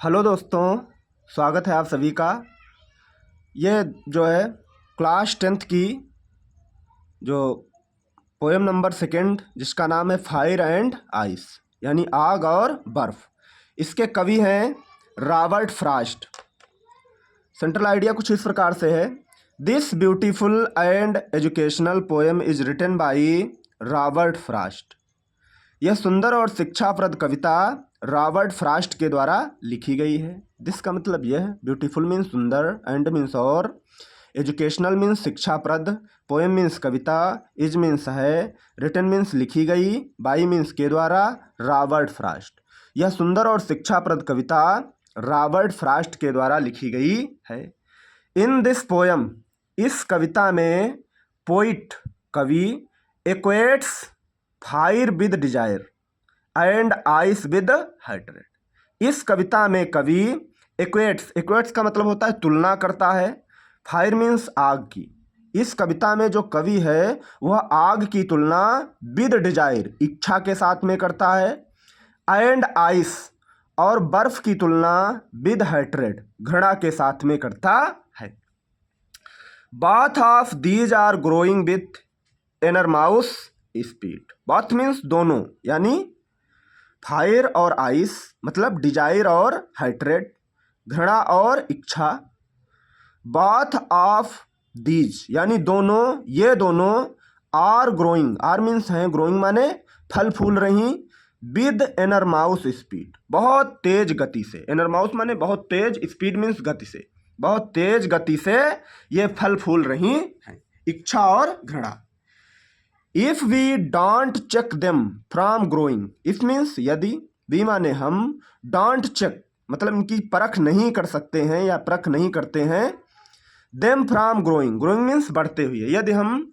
Hello दोस्तों, स्वागत है आप सभी का। ये जो है क्लास 10th की जो पोएम नंबर सेकंड जिसका नाम है फायर एंड आइस यानी आग और बर्फ़, इसके कवि हैं रॉबर्ट फ्रॉस्ट। सेंट्रल आइडिया कुछ इस प्रकार से है। This beautiful and educational poem is written by Robert Frost. यह सुंदर और शिक्षाप्रद कविता रॉबर्ट फ्रॉस्ट के द्वारा लिखी गई है। दिस का मतलब यह है, ब्यूटीफुल मीन्स सुंदर, एंड मीन्स और, एजुकेशनल मीन्स शिक्षाप्रद, poem means Kavita, is means है, रिटन मीन्स लिखी गई, बाई मीन्स के द्वारा, रॉबर्ट फ्रॉस्ट। यह सुंदर और शिक्षाप्रद कविता रॉबर्ट फ्रॉस्ट के द्वारा लिखी गई है। इन दिस पोएम, इस कविता में पोइट कवि equates fire with desire and ice with hydrate. इस कविता में कवि इक्वेट्स का मतलब होता है तुलना करता है। फायर मीन्स आग की। इस कविता में जो कवि है वह आग की तुलना विद डिजायर इच्छा के साथ में करता है, एंड आइस और बर्फ की तुलना विद हाइड्रेट घृणा के साथ में करता है। Both of these are growing with enormous speed. Both means दोनों, यानी फायर और आइस मतलब डिजायर और हाइड्रेट, घृणा और इच्छा। बाथ ऑफ दीज यानी दोनों, ये दोनों, आर ग्रोइंग, आर मीन्स हैं, ग्रोइंग माने फल फूल रही, विद एनरमाउस स्पीड बहुत तेज गति से। एनरमाउस माने बहुत तेज, स्पीड मीन्स गति से, बहुत तेज गति से ये फल फूल रही हैं, इच्छा और घृणा। If we don't check them from growing, if means यदि, वी माने हम, डोंट चेक मतलब इनकी परख नहीं कर सकते हैं या परख नहीं करते हैं, them from growing, growing means बढ़ते हुए, यदि हम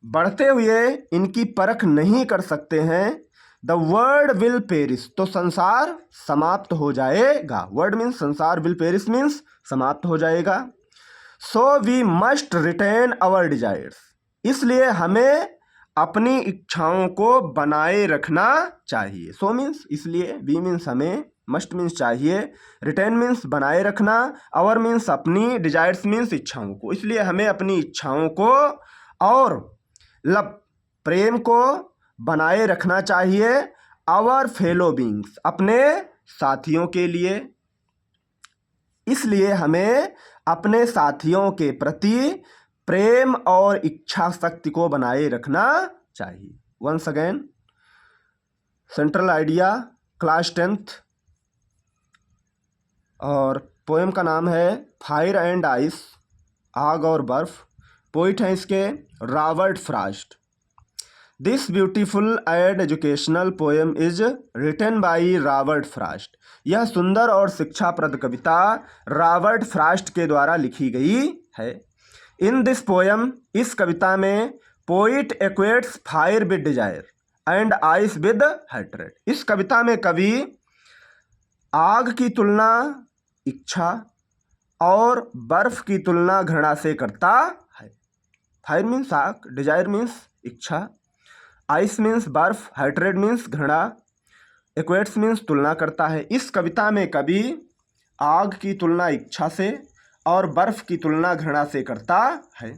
बढ़ते हुए इनकी परख नहीं कर सकते हैं, द वर्ल्ड विल पेरिस, तो संसार समाप्त हो जाएगा। वर्ल्ड मीन्स संसार, विल पेरिस मीन्स समाप्त हो जाएगा। So we must retain our desires, इसलिए हमें अपनी इच्छाओं को बनाए रखना चाहिए। सो मीन्स इसलिए, वी मीन्स हमें, मस्ट मीन्स चाहिए, रिटेन मीन्स बनाए रखना, आवर मीन्स अपनी, डिजायर्स मीन्स इच्छाओं को, इसलिए हमें अपनी इच्छाओं को और लव प्रेम को बनाए रखना चाहिए। आवर फेलो बींग्स अपने साथियों के लिए, इसलिए हमें अपने साथियों के प्रति प्रेम और इच्छा शक्ति को बनाए रखना चाहिए। Once again, central idea class 10th और पोएम का नाम है फायर एंड आइस, आग और बर्फ। पोइट हैं इसके Robert Frost. This beautiful and educational poem is written by Robert Frost. यह सुंदर और शिक्षाप्रद कविता रॉबर्ट फ्रॉस्ट के द्वारा लिखी गई है। इन दिस पोएम, इस कविता में poet equates fire with desire and ice with hydrate. इस कविता में कवि आग की तुलना इच्छा और बर्फ की तुलना घृणा से करता है। फायर मीन्स आग, डिजायर मीन्स इच्छा, आइस मीन्स बर्फ, हाइड्रेट मीन्स घृणा, इक्वेट्स मीन्स तुलना करता है। इस कविता में कवि आग की तुलना इच्छा से और बर्फ की तुलना घृणा से करता है।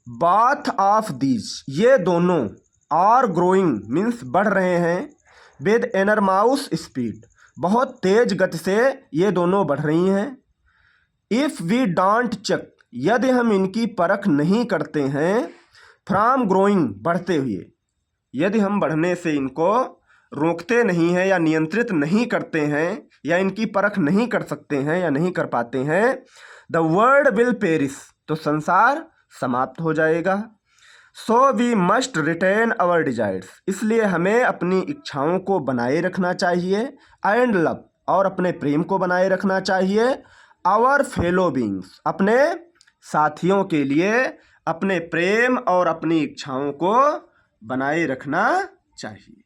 बाथ ऑफ दीज, ये दोनों, आर ग्रोइंग मीन्स बढ़ रहे हैं, विद एनरमाउस स्पीड बहुत तेज गति से ये दोनों बढ़ रही हैं। इफ वी डोंट चेक, यदि हम इनकी परख नहीं करते हैं, फ्रॉम ग्रोइंग बढ़ते हुए, यदि हम बढ़ने से इनको रोकते नहीं हैं या नियंत्रित नहीं करते हैं या इनकी परख नहीं कर सकते हैं या नहीं कर पाते हैं, द वर्ल्ड विल पेरिस, तो संसार समाप्त हो जाएगा। So we must retain our desires, इसलिए हमें अपनी इच्छाओं को बनाए रखना चाहिए, एंड लव और अपने प्रेम को बनाए रखना चाहिए, आवर फेलो बींग्स अपने साथियों के लिए अपने प्रेम और अपनी इच्छाओं को बनाए रखना चाहिए।